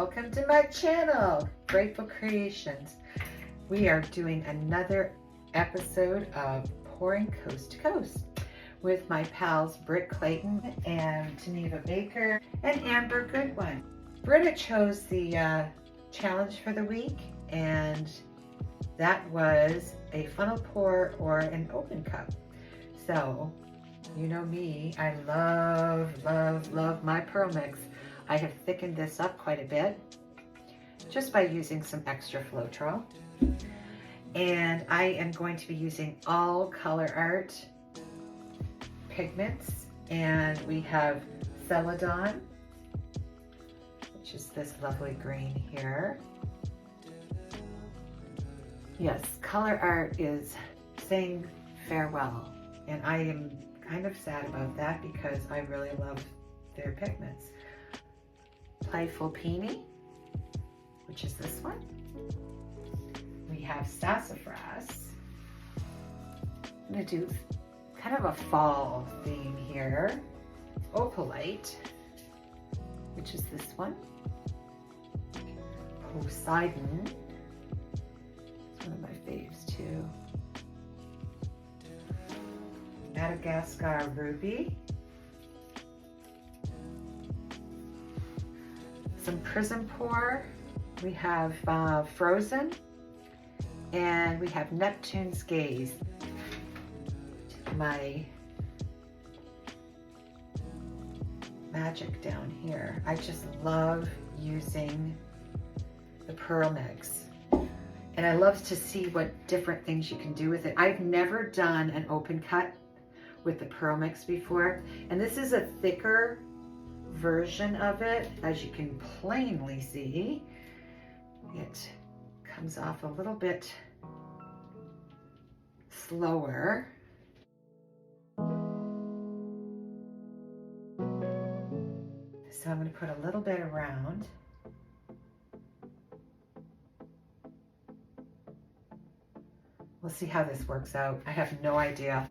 welcome to my channel, Grateful Creations. We are doing another episode of Pouring Coast to Coast with my pals Britt Clayton and Geneva Baker and Amber Goodwin. Britta chose the challenge for the week, and that was a funnel pour or an open cup. So, you know me, I love my Pearl Mix. I have thickened this up quite a bit just by using some extra Floetrol. And I am going to be using all colourarte pigments, and we have Celadon, which is this lovely green here. Yes, colourarte is saying farewell, and I am kind of sad about that because I really love their pigments. Playful Peony, which is this one. We have Sassafras. I'm going to do kind of a fall theme here. Opalite, which is this one. Poseidon. It's one of my faves too. Madagascar Ruby. Some Prism Pour. We have Frozen. And we have Neptune's Gaze. My magic down here. I just love using the Pearl Mix. And I love to see what different things you can do with it. I've never done an open cut with the Pearl Mix before. And this is a thicker version of it. As you can plainly see, it comes off a little bit slower. So I'm going to put a little bit around. We'll see how this works out. I have no idea.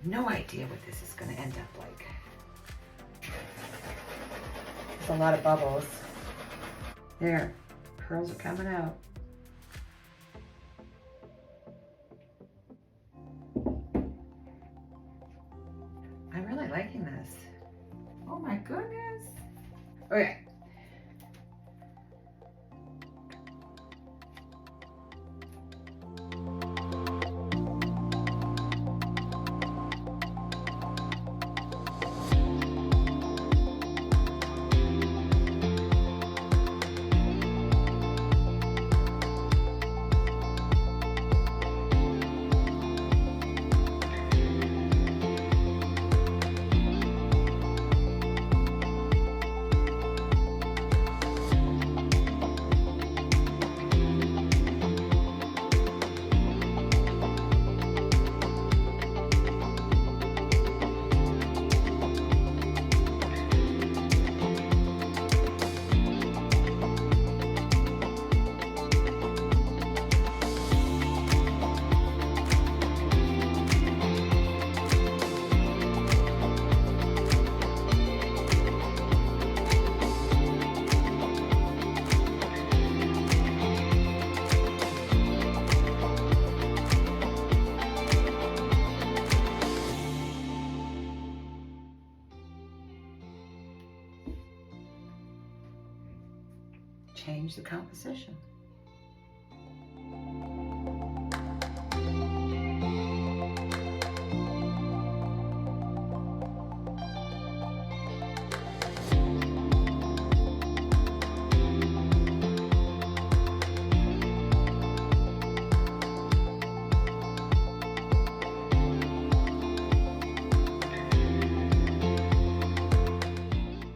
No idea what this is going to end up like. It's a lot of bubbles. There, pearls are coming out. I'm really liking this. Oh my goodness. Okay. change the composition.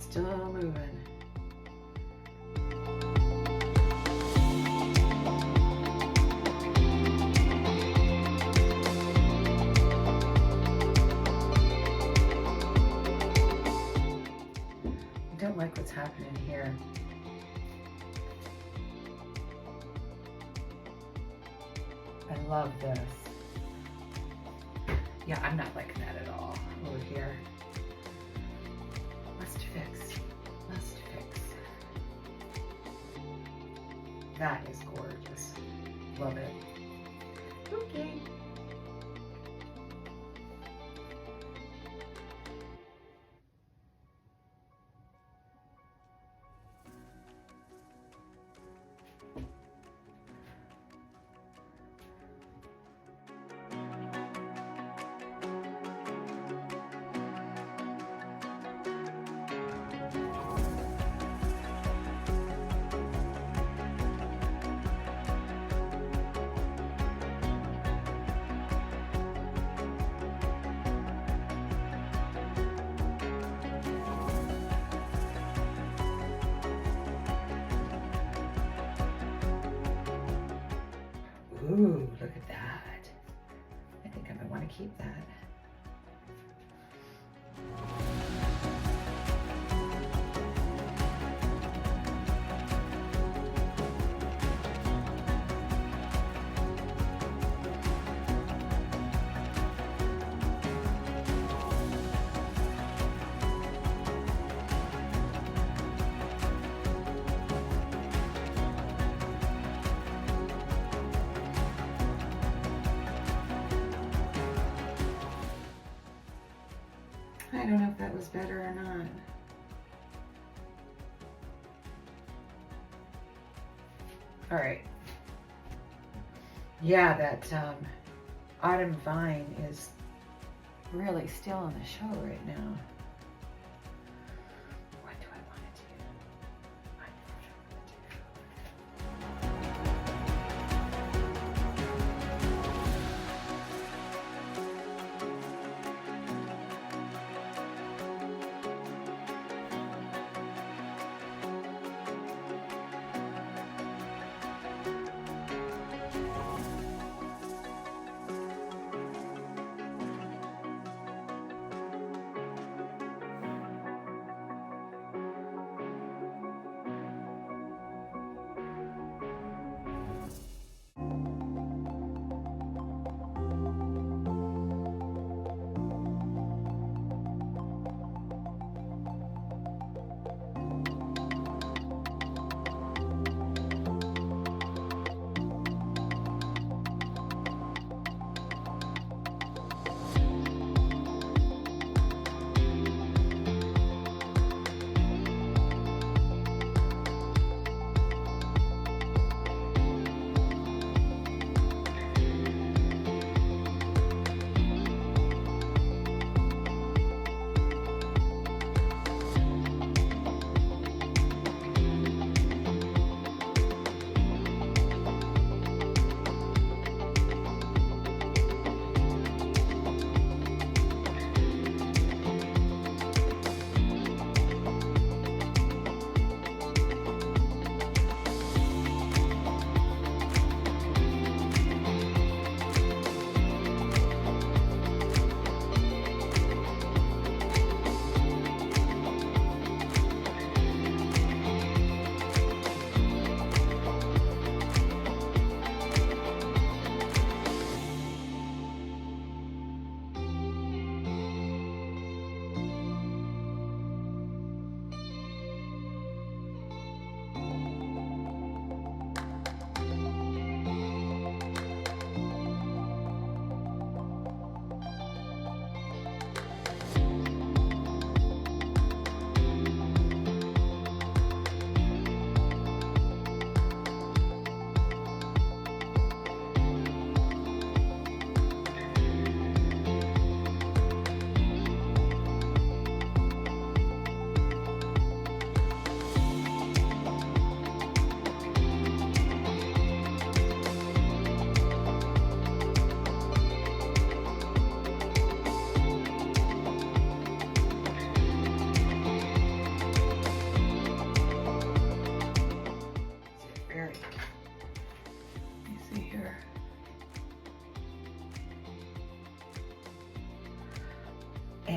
Still moving. I don't like what's happening here. I love this. Yeah, I'm not liking that at all over here. Must fix. Must fix. That is gorgeous. Love it. Okay. Ooh, look at that. I think I might want to keep that. I don't know if that was better or not. All right. Yeah, that autumn vine is really still on the show right now. What do I want to do? I know what I want to do.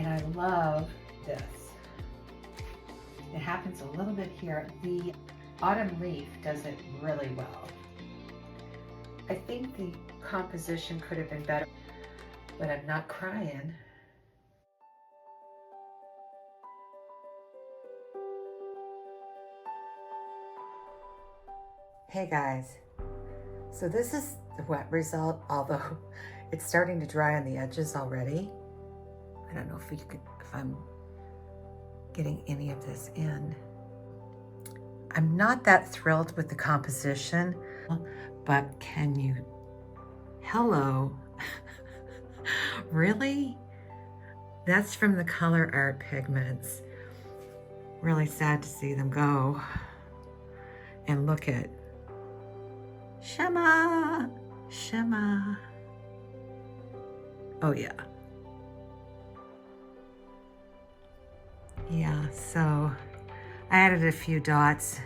And I love this. It happens a little bit here. The autumn leaf does it really well. I think the composition could have been better, but I'm not crying. Hey guys, so this is the wet result, although it's starting to dry on the edges already. I don't know if I'm getting any of this in. I'm not that thrilled with the composition, but can you, hello, really? That's from the colourarte Pigments. Really sad to see them go. And look at Shema, Shema. Oh yeah. Yeah, so I added a few dots.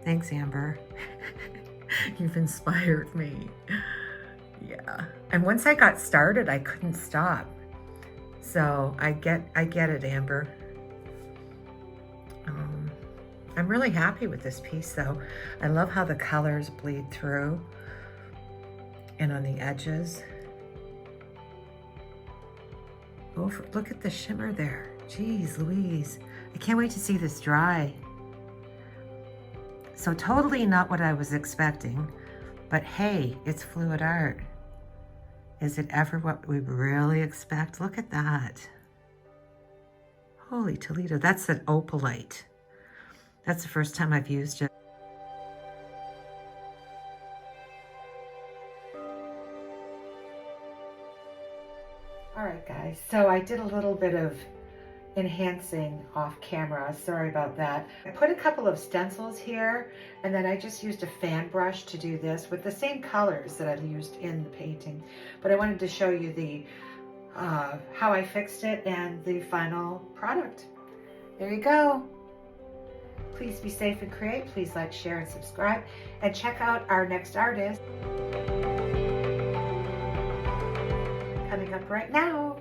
Thanks, Amber. You've inspired me. Yeah. And once I got started, I couldn't stop. So I get it, Amber. I'm really happy with this piece though. I love how the colors bleed through and on the edges. Oh, look at the shimmer there. Jeez Louise. I can't wait to see this dry. So totally not what I was expecting, but hey, it's fluid art. Is it ever what we really expect? Look at that. Holy Toledo, that's an opalite. That's the first time I've used it. All right, guys, so I did a little bit of enhancing off camera. Sorry about that. I put a couple of stencils here, and then I just used a fan brush to do this with the same colors that I used in the painting. But I wanted to show you the how I fixed it and the final product. There you go. Please be safe and create. Please like, share, and subscribe. And check out our next artist coming up right now.